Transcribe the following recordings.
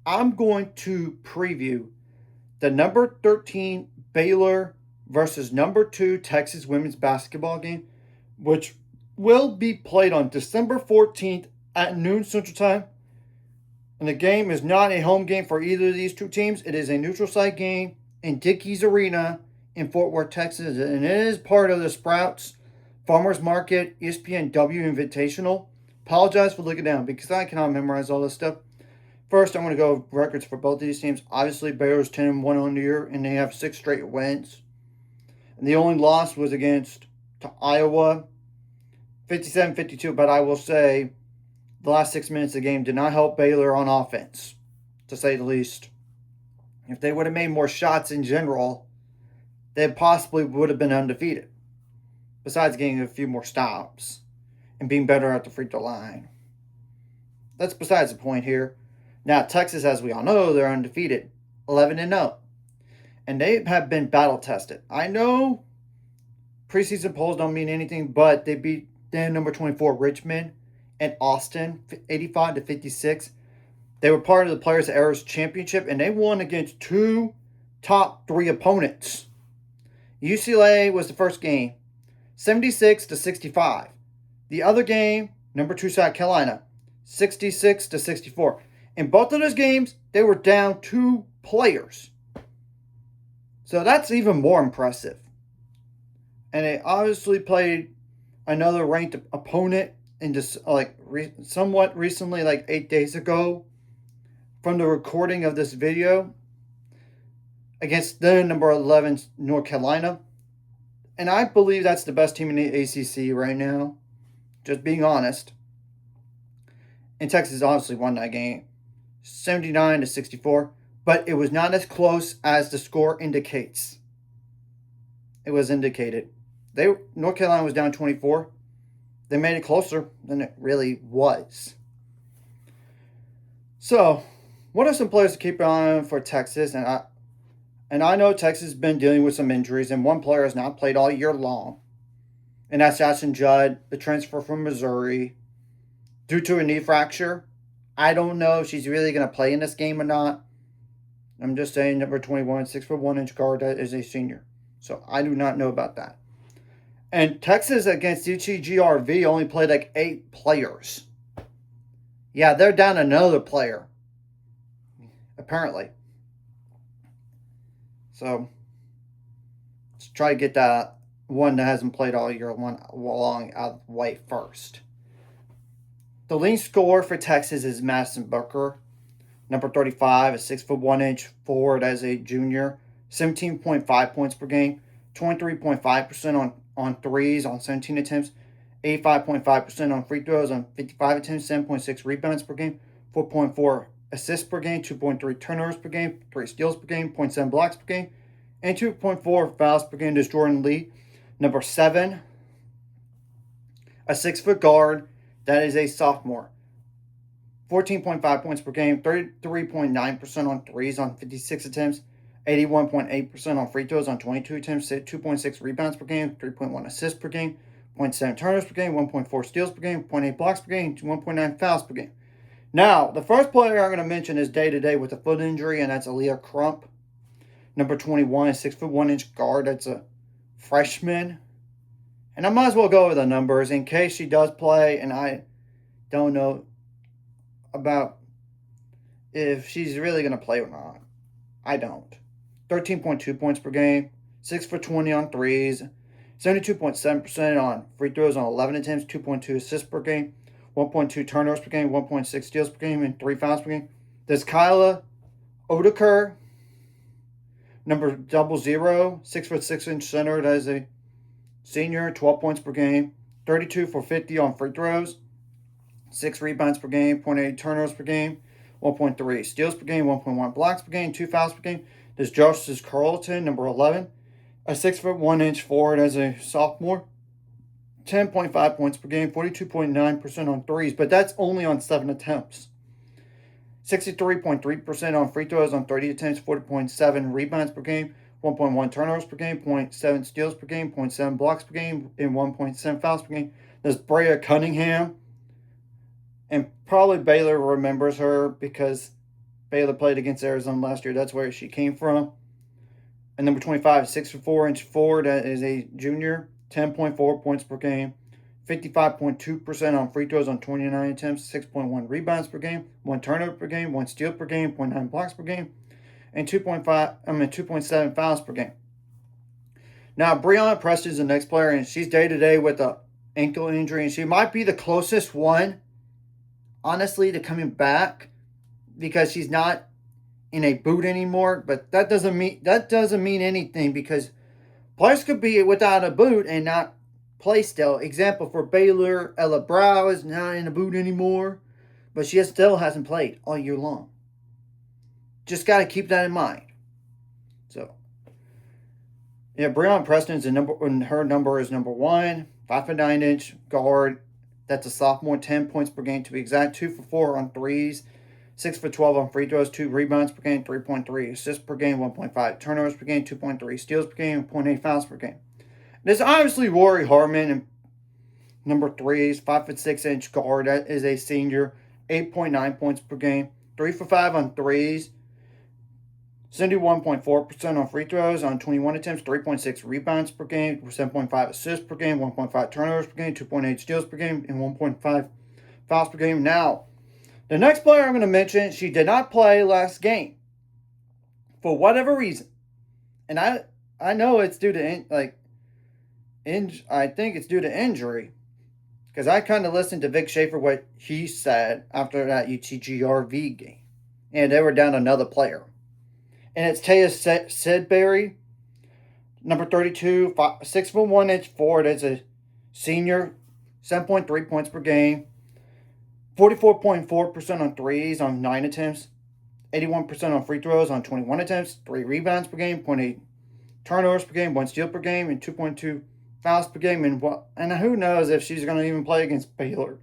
I'm going to preview the number 13 Baylor versus number 2 Texas women's basketball game, which will be played on December 14th at noon Central Time. And the game is not a home game for either of these two teams. It is a neutral site game in Dickies Arena in Fort Worth, Texas. And it is part of the Sprouts Farmers Market ESPNW Invitational. Apologize for looking down because I cannot memorize all this stuff. First, I'm going to go over records for both of these teams. Obviously, Baylor's 10-1 on the year, and they have 6 straight wins. And the only loss was against to Iowa, 57-52. But I will say the last 6 minutes of the game did not help Baylor on offense, to say the least. If they would have made more shots in general, they possibly would have been undefeated, besides getting a few more stops and being better at the free throw line. That's besides the point here. Now, Texas, as we all know, they're undefeated, 11-0. And they have been battle tested. I know preseason polls don't mean anything, but they beat then number 24 Richmond and Austin 85-56. They were part of the Players Eras Championship, and they won against 2 top 3 opponents. UCLA was the first game, 76-65. The other game, number 2 South Carolina, 66-64. In both of those games, they were down 2 players. So that's even more impressive. And they obviously played another ranked opponent in just somewhat recently, like 8 days ago, from the recording of this video, against the number 11 North Carolina. And I believe that's the best team in the ACC right now, just being honest. And Texas obviously won that game, 79-64, but it was not as close as the score indicates. It was indicated. North Carolina was down 24. They made it closer than it really was. So, what are some players to keep an eye on for Texas? And I know Texas has been dealing with some injuries, and one player has not played all year long. And that's Ashton Judd, the transfer from Missouri, due to a knee fracture. I don't know if she's really going to play in this game or not. I'm just saying, number 21, 6'1" guard, that is a senior. So I do not know about that. And Texas against UCGRV only played like 8 players. Yeah, they're down another player, apparently. So let's try to get that one that hasn't played all year long out of the way first. The leading scorer for Texas is Madison Booker, number 35, a 6'1" forward as a junior, 17.5 points per game, 23.5% on threes on 17 attempts, 85.5% on free throws on 55 attempts, 7.6 rebounds per game, 4.4 assists per game, 2.3 turnovers per game, 3 steals per game, 0.7 blocks per game, and 2.4 fouls per game. This Jordan Lee, number 7, a 6-foot guard that is a sophomore. 14.5 points per game, 33.9% on threes on 56 attempts, 81.8% on free throws on 22 attempts, 2.6 rebounds per game, 3.1 assists per game, 0.7 turnovers per game, 1.4 steals per game, 0.8 blocks per game, 1.9 fouls per game. Now, the first player I'm going to mention is day-to-day with a foot injury, and that's Aaliyah Crump, number 21, a 6'1" guard. That's a freshman. And I might as well go over the numbers in case she does play, and I don't know about if she's really going to play or not. I don't. 13.2 points per game, 6 for 20 on threes, 72.7% on free throws on 11 attempts, 2.2 assists per game, 1.2 turnovers per game, 1.6 steals per game, and 3 fouls per game. There's Kyla Odeker, number 00, 6'6" center as a senior, 12 points per game, 32 for 50 on free throws, 6 rebounds per game, 0.8 turnovers per game, 1.3 steals per game, 1.1 blocks per game, 2 fouls per game. There's Justice Carlton, number 11, a 6'1" forward as a sophomore, 10.5 points per game, 42.9% on threes, but that's only on 7 attempts. 63.3% on free throws on 30 attempts, 40.7 rebounds per game, 1.1 turnovers per game, 0.7 steals per game, 0.7 blocks per game, and 1.7 fouls per game. There's Brea Cunningham, and probably Baylor remembers her because Baylor played against Arizona last year. That's where she came from. And number 25, 6'4" forward. That is a junior. 10.4 points per game. 55.2% on free throws on 29 attempts. 6.1 rebounds per game. 1 turnover per game. 1 steal per game. 0.9 blocks per game. And 2.7 fouls per game. Now, Breonna Preston is the next player, and she's day-to-day with an ankle injury, and she might be the closest one, honestly, to coming back because she's not in a boot anymore. But that doesn't mean anything because players could be without a boot and not play still. Example for Baylor, Ella Brow is not in a boot anymore, but she still hasn't played all year long. Just got to keep that in mind. So, yeah, Breonna Preston's her number is number 1, 5'9" guard. That's a sophomore, 10 points per game to be exact, 2 for 4 on threes, 6 for 12 on free throws, 2 rebounds per game, 3.3 assists per game, 1.5 turnovers per game, 2.3 steals per game, 0.8 fouls per game. There's obviously Rory Harmon, and number 3 is 5'6" guard. That is a senior, 8.9 points per game, 3 for 5 on threes, 71.4% on free throws on 21 attempts, 3.6 rebounds per game, 7.5 assists per game, 1.5 turnovers per game, 2.8 steals per game, and 1.5 fouls per game. Now, the next player I'm going to mention, she did not play last game for whatever reason, and I know it's due to I think it's due to injury because I kind of listened to Vic Schaefer what he said after that UTGRV game, and they were down another player. And it's Taya Sidbury, number 32, 6'1" forward. It's a senior, 7.3 points per game, 44.4% on threes on 9 attempts, 81% on free throws on 21 attempts, 3 rebounds per game, 0.8 turnovers per game, 1 steal per game, and 2.2 fouls per game. And who knows if she's going to even play against Baylor.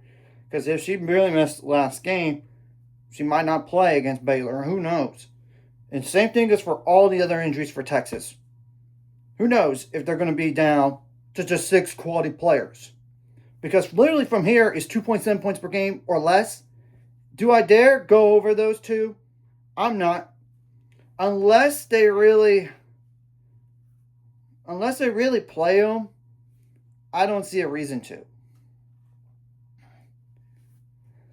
Because if she really missed last game, she might not play against Baylor. Who knows? And same thing is for all the other injuries for Texas. Who knows if they're going to be down to just 6 quality players. Because literally from here is 2.7 points per game or less. Do I dare go over those two? I'm not. Unless they really play them, I don't see a reason to.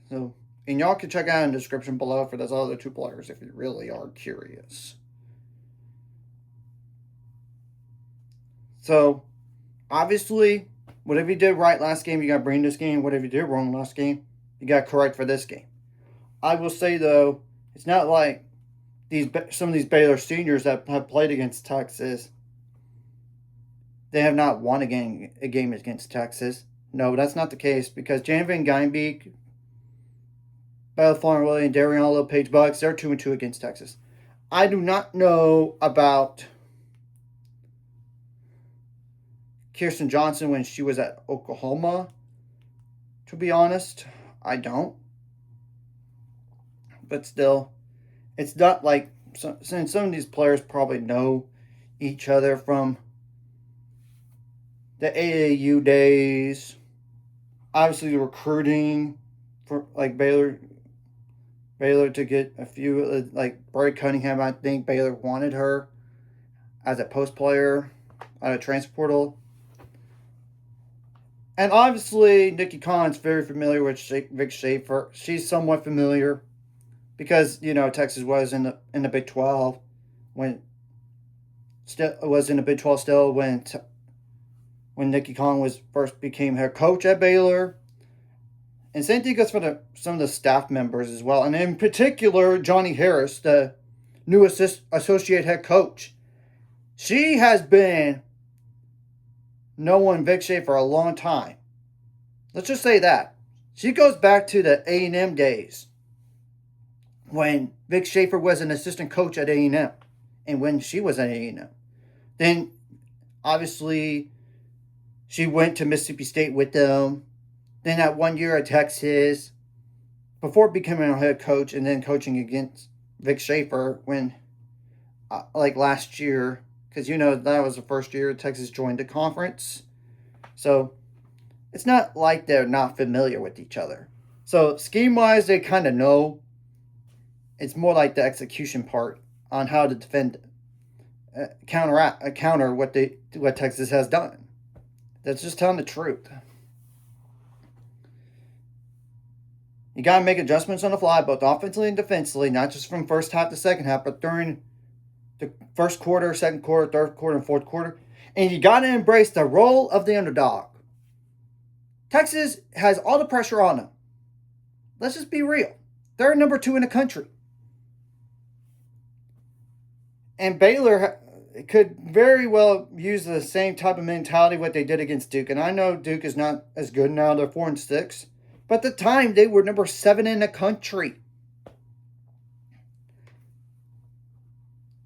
So, and y'all can check out in the description below for those other 2 players if you really are curious. So, obviously, whatever you did right last game, you got to bring this game. Whatever you did wrong last game, you got to correct for this game. I will say, though, it's not like some of these Baylor seniors that have played against Texas, they have not won a game against Texas. No, that's not the case because Jan Van Geinbeek, Bella Farnwell, and Dariana Page Bucks, they're 2-2 against Texas. I do not know about Kirsten Johnson when she was at Oklahoma. To be honest, I don't. But still, it's not like since some of these players probably know each other from the AAU days. Obviously, the recruiting for like Baylor to get a few, like Bray Cunningham, I think Baylor wanted her as a post player out of transfer portal. And obviously, Nikki Khan's very familiar with Vic Schaefer. She's somewhat familiar because, Texas was in the Big 12 when Nikki Khan first became head coach at Baylor. And same thing goes for some of the staff members as well. And in particular, Johnny Harris, the new associate head coach. She has been knowing Vic Schaefer for a long time. Let's just say that. She goes back to the A&M days when Vic Schaefer was an assistant coach at A&M and when she was at A&M. Then, obviously, she went to Mississippi State with them. Then that 1 year at Texas, before becoming a head coach and then coaching against Vic Schaefer when, last year, because that was the first year Texas joined the conference. So, it's not like they're not familiar with each other. So, scheme-wise, they kind of know. It's more like the execution part on how to defend, counter what Texas has done. That's just telling the truth. You got to make adjustments on the fly, both offensively and defensively, not just from first half to second half, but during the first quarter, second quarter, third quarter, and fourth quarter. And you got to embrace the role of the underdog. Texas has all the pressure on them. Let's just be real. They're number 2 in the country. And Baylor could very well use the same type of mentality what they did against Duke. And I know Duke is not as good now. They're 4-6. But at the time, they were number 7 in the country.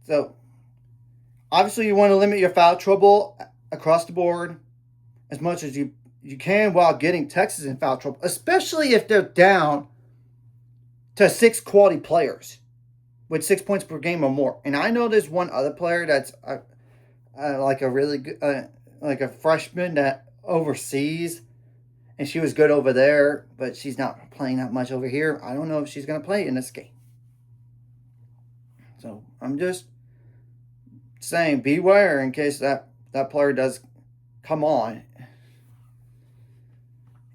So, obviously, you want to limit your foul trouble across the board as much as you can while getting Texas in foul trouble, especially if they're down to 6 quality players with 6 points per game or more. And I know there's one other player that's like a really good, like a freshman that overseas, and she was good over there, but she's not playing that much over here. I don't know if she's going to play in this game. So I'm just saying, beware in case that player does come on.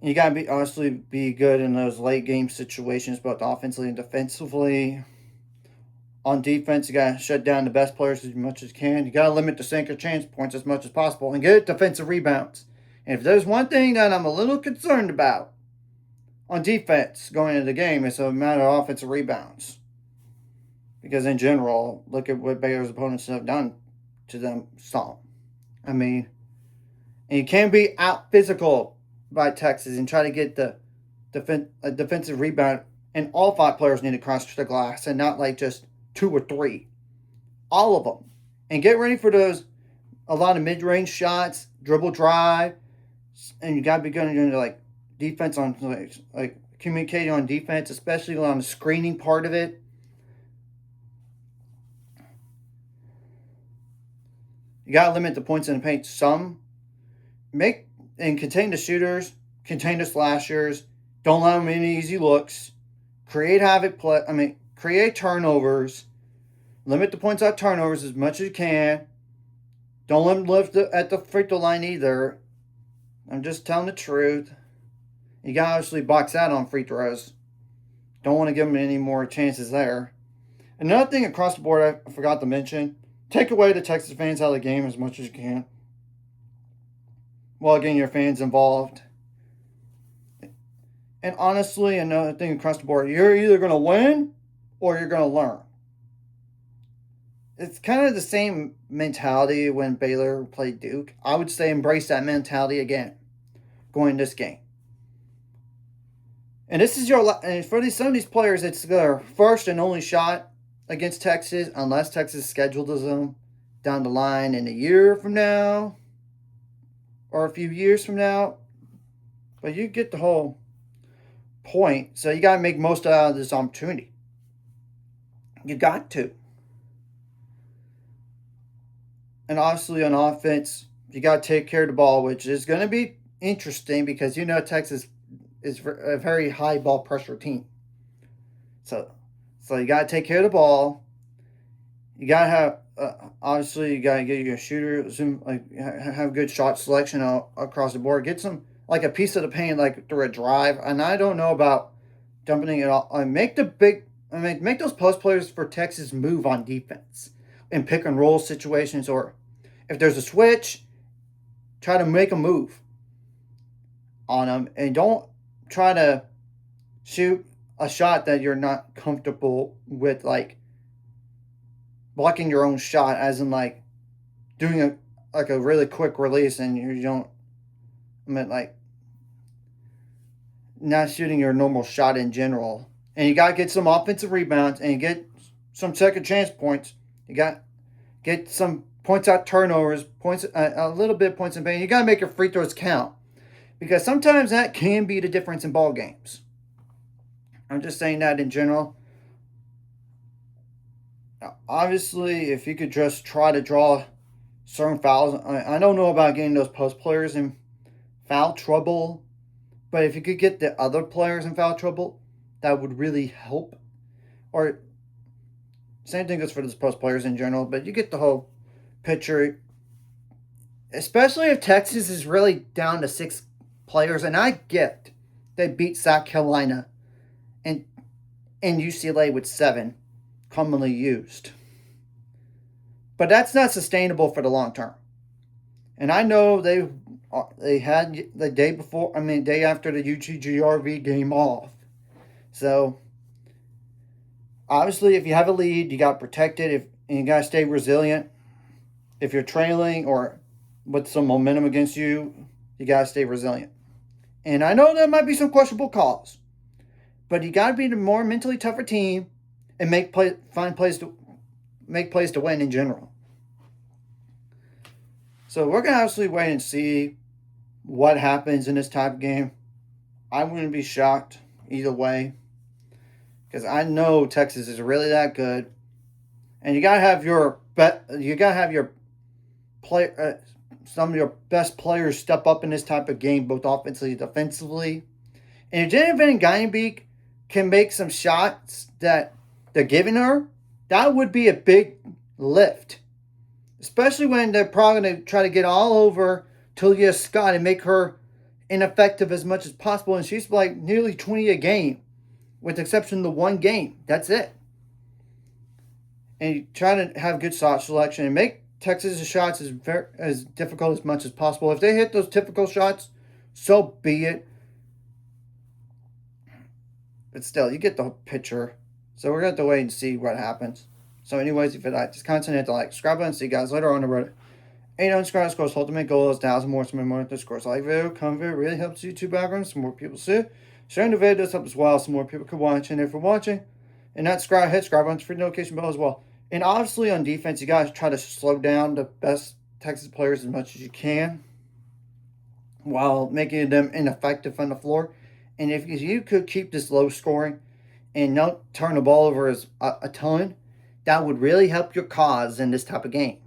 You got to obviously be good in those late game situations, both offensively and defensively. On defense, you got to shut down the best players as much as you can. You got to limit the sinker chance points as much as possible and get defensive rebounds. And if there's one thing that I'm a little concerned about on defense going into the game, it's a matter of offensive rebounds. Because in general, look at what Baylor's opponents have done to them. I mean, and you can't be out physical by Texas and try to get the defensive rebound. And all 5 players need to cross the glass and not like just 2 or 3. All of them. And get ready for a lot of mid-range shots, dribble drive. And you got to be good into like defense on like communicating on defense, especially on the screening part of it. You got to limit the points in the paint some. Make and contain the shooters, contain the slashers. Don't allow them any easy looks. Create havoc create turnovers. Limit the points out turnovers as much as you can. Don't let them live at the free throw line either. I'm just telling the truth. You got to obviously box out on free throws. Don't want to give them any more chances there. Another thing across the board I forgot to mention, take away the Texas fans out of the game as much as you can while getting your fans involved. And honestly, another thing across the board, you're either going to win or you're going to learn. It's kind of the same mentality when Baylor played Duke. I would say embrace that mentality again going this game. And this is and for some of these players, it's their first and only shot against Texas, unless Texas scheduled them down the line in a year from now or a few years from now. But you get the whole point. So you got to make most out of this opportunity. You got to. And obviously on offense, you got to take care of the ball, which is going to be interesting because Texas is a very high ball pressure team. So you got to take care of the ball. You got to have, obviously, you got to get your shooter, have good shot selection across the board. Get some, like a piece of the paint, like through a drive. And I don't know about dumping it all. Make those post players for Texas move on defense in pick and roll situations, or if there's a switch, try to make a move on them, and don't try to shoot a shot that you're not comfortable with, like blocking your own shot, as in like doing a really quick release and you don't, like not shooting your normal shot in general. And you got to get some offensive rebounds and get some second chance points. You got to get some points out turnovers, points, a little bit of points in paint. You got to make your free throws count, because sometimes that can be the difference in ball games. I'm just saying that in general. Now, obviously, if you could just try to draw certain fouls, I don't know about getting those post players in foul trouble, but if you could get the other players in foul trouble, that would really help. Or Same thing goes for the post players in general, but you get the whole picture. Especially if Texas is really down to 6 players, and I get they beat South Carolina and UCLA with 7 commonly used. But that's not sustainable for the long term. And I know they had the day after the UGGRV game off. So obviously, if you have a lead, you got to protect it. And you got to stay resilient. If you're trailing or with some momentum against you, you got to stay resilient. And I know there might be some questionable calls, but you got to be the more mentally tougher team and make plays to win in general. So we're gonna obviously wait and see what happens in this type of game. I wouldn't be shocked either way, because I know Texas is really that good, and you gotta have your some of your best players step up in this type of game, both offensively and defensively. And if Jaden Van Geinbeek can make some shots that they're giving her, that would be a big lift. Especially when they're probably going to try to get all over Talia Scott and make her ineffective as much as possible. And she's like nearly 20 a game, with the exception of the one game. That's it. And you try to have good shot selection and make Texas' shots as difficult as much as possible. If they hit those typical shots, so be it. But still, you get the picture. So we're going to have to wait and see what happens. So anyways, if you like this content, hit the like, subscribe button. See you guys later on the road. 800 subscribers, scores ultimate goal is 1,000 more. Some more the scores like video, comment video really helps YouTube algorithm. Some more people see it. Sharing the video does help as well. Some more people can watch. And if you're watching and not subscribe, hit subscribe button for the notification bell as well. And obviously on defense, you guys try to slow down the best Texas players as much as you can, while making them ineffective on the floor. And if you could keep this low scoring and not turn the ball over a ton, that would really help your cause in this type of game.